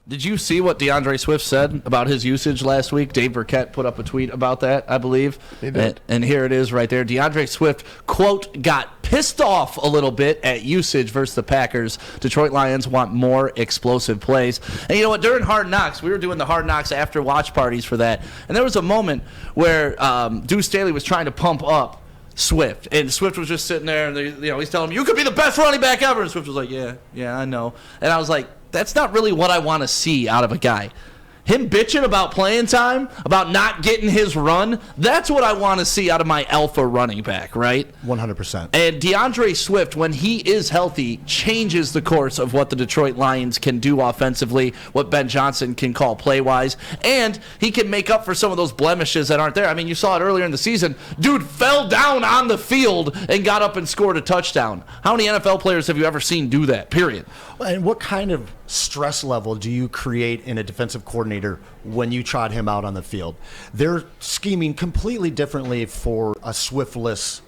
Did you see what DeAndre Swift said about his usage last week? Dave Burkett put up a tweet about that, I believe. He did. And here it is right there. DeAndre Swift, quote, got pissed off a little bit at usage versus the Packers. Detroit Lions want more explosive plays. And you know what? During Hard Knocks, we were doing the Hard Knocks after watch parties for that. And there was a moment where Deuce Staley was trying to pump up Swift, and Swift was just sitting there, and he's telling him, "You could be the best running back ever." And Swift was like, "Yeah, I know." And I was like, "That's not really what I want to see out of a guy." Him bitching about playing time, about not getting his run, that's what I want to see out of my alpha running back, right? 100%. And DeAndre Swift, when he is healthy, changes the course of what the Detroit Lions can do offensively, what Ben Johnson can call play-wise, and he can make up for some of those blemishes that aren't there. I mean, you saw it earlier in the season. Dude fell down on the field and got up and scored a touchdown. How many NFL players have you ever seen do that, period? And what kind of stress level do you create in a defensive coordinator when you trot him out on the field? They're scheming completely differently for a Swiftless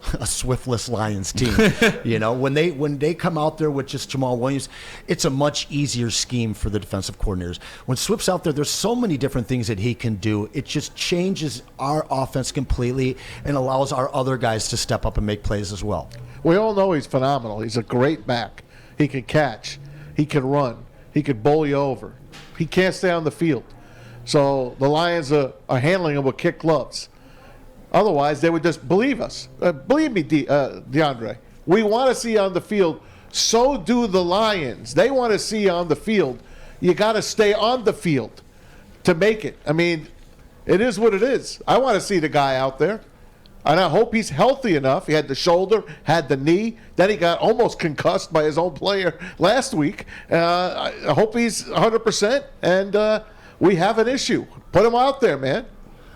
Lions team. When they come out there with just Jamal Williams, it's a much easier scheme for the defensive coordinators. When Swift's out there, there's so many different things that he can do. It just changes our offense completely and allows our other guys to step up and make plays as well. We all know he's phenomenal. He's a great back. He can catch. He can run. He could bowl you over. He can't stay on the field. So the Lions are handling him with kick gloves. Otherwise, they would just believe us. Believe me, DeAndre. We want to see you on the field. So do the Lions. They want to see you on the field. You got to stay on the field to make it. I mean, it is what it is. I want to see the guy out there. And I hope he's healthy enough. He had the shoulder, had the knee. Then he got almost concussed by his own player last week. I hope he's 100%, and we have an issue. Put him out there, man.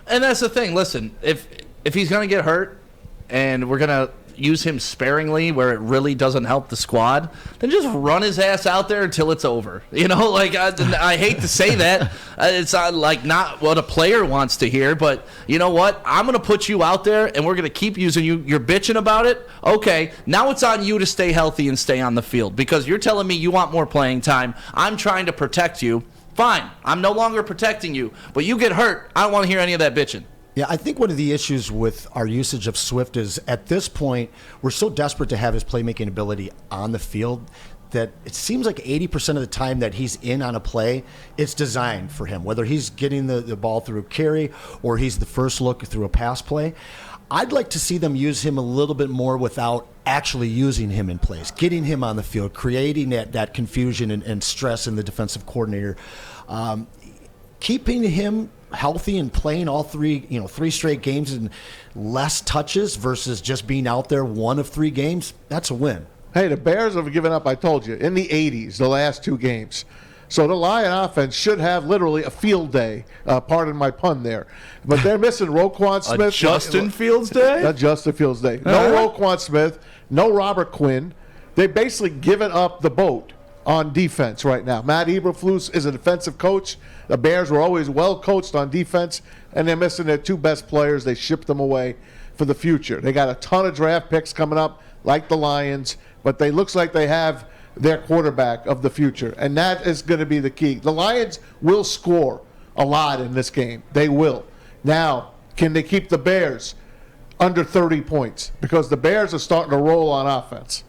And that's the thing. Listen, if he's going to get hurt and we're going to use him sparingly where it really doesn't help the squad, then just run his ass out there until it's over. I hate to say that. It's not what a player wants to hear, but you know what? I'm going to put you out there, and we're going to keep using you. You're bitching about it? Okay, now it's on you to stay healthy and stay on the field because you're telling me you want more playing time. I'm trying to protect you. Fine, I'm no longer protecting you, but you get hurt. I don't want to hear any of that bitching. Yeah, I think one of the issues with our usage of Swift is at this point, we're so desperate to have his playmaking ability on the field that it seems like 80% of the time that he's in on a play, it's designed for him, whether he's getting the ball through a carry or he's the first look through a pass play. I'd like to see them use him a little bit more without actually using him in plays, getting him on the field, creating that confusion and stress in the defensive coordinator, keeping him healthy and playing all three straight games and less touches versus just being out there one of 3 games, that's a win. Hey, the Bears have given up, I told you, in the 80s, the last 2 games. So the Lion offense should have literally a field day, pardon my pun there. But they're missing Roquan Smith. A Justin Fields day? Not Justin Fields day. No Roquan Smith, no Robert Quinn. They've basically given up the boat on defense right now. Matt Eberflus is a defensive coach. The Bears were always well coached on defense, and they're missing their 2 best players. They shipped them away for the future. They got a ton of draft picks coming up, like the Lions, but they looks like they have their quarterback of the future, and that is going to be the key. The Lions will score a lot in this game. They will. Now, can they keep the Bears under 30 points? Because the Bears are starting to roll on offense.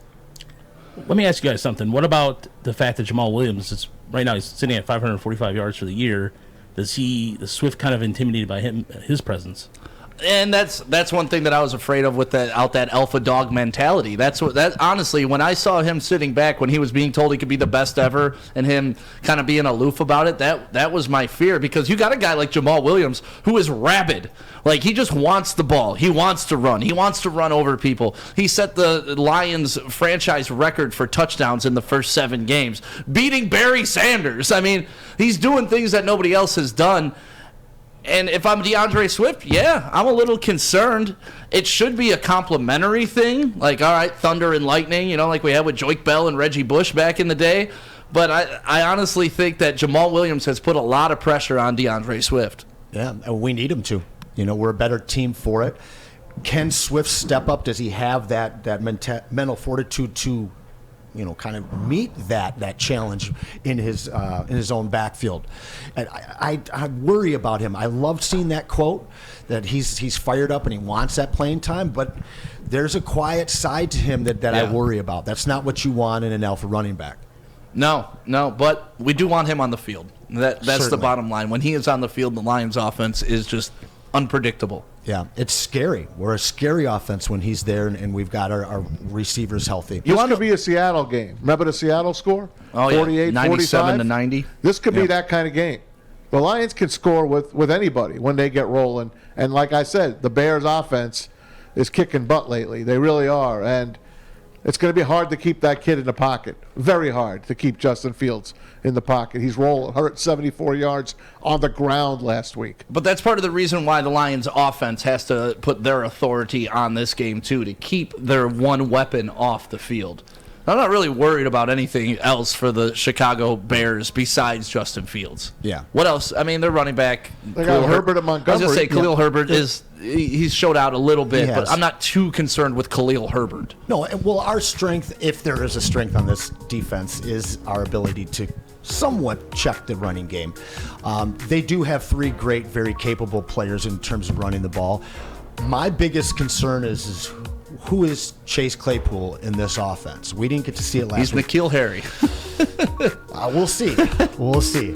Let me ask you guys something. What about the fact that Jamal Williams is right now he's sitting at 545 yards for the year? Is Swift kind of intimidated by his presence? And that's one thing that I was afraid of with that alpha dog mentality. That honestly, when I saw him sitting back when he was being told he could be the best ever and him kind of being aloof about it, that was my fear, because you got a guy like Jamal Williams who is rabid. Like, he just wants the ball. He wants to run. He wants to run over people. He set the Lions franchise record for touchdowns in the first 7 games, beating Barry Sanders. I mean, he's doing things that nobody else has done. And if I'm DeAndre Swift, yeah, I'm a little concerned. It should be a complimentary thing. Like, all right, thunder and lightning, like we had with Joik Bell and Reggie Bush back in the day. But I honestly think that Jamal Williams has put a lot of pressure on DeAndre Swift. Yeah, and we need him to. We're a better team for it. Can Swift step up? Does he have that mental fortitude to kind of meet that challenge in his own backfield. And I worry about him. I loved seeing that quote that he's fired up and he wants that playing time, but there's a quiet side to him that I worry about. That's not what you want in an alpha running back. No, but we do want him on the field. That's Certainly. the bottom line. When he is on the field, the Lions' offense is just unpredictable. Yeah, it's scary. We're a scary offense when he's there, and we've got our receivers healthy. This could be a Seattle game. Remember the Seattle score? Oh, 48, 97 to 45? 90. This could be that kind of game. The Lions can score with anybody when they get rolling. And like I said, the Bears' offense is kicking butt lately. They really are. And it's going to be hard to keep that kid in the pocket. Very hard to keep Justin Fields in the pocket. He's rolling 174 yards on the ground last week. But that's part of the reason why the Lions' offense has to put their authority on this game, too, to keep their one weapon off the field. I'm not really worried about anything else for the Chicago Bears besides Justin Fields. Yeah. What else? I mean, their running back. They got Herbert and Montgomery. I was going to say Khalil Herbert he's showed out a little bit, He but has. I'm not too concerned with Khalil Herbert. No, well, our strength, if there is a strength on this defense, is our ability to somewhat check the running game. They do have three great, very capable players in terms of running the ball. My biggest concern is who is Chase Claypool in this offense? We didn't get to see it last He's week. N'Keal Harry. We'll see. We'll see.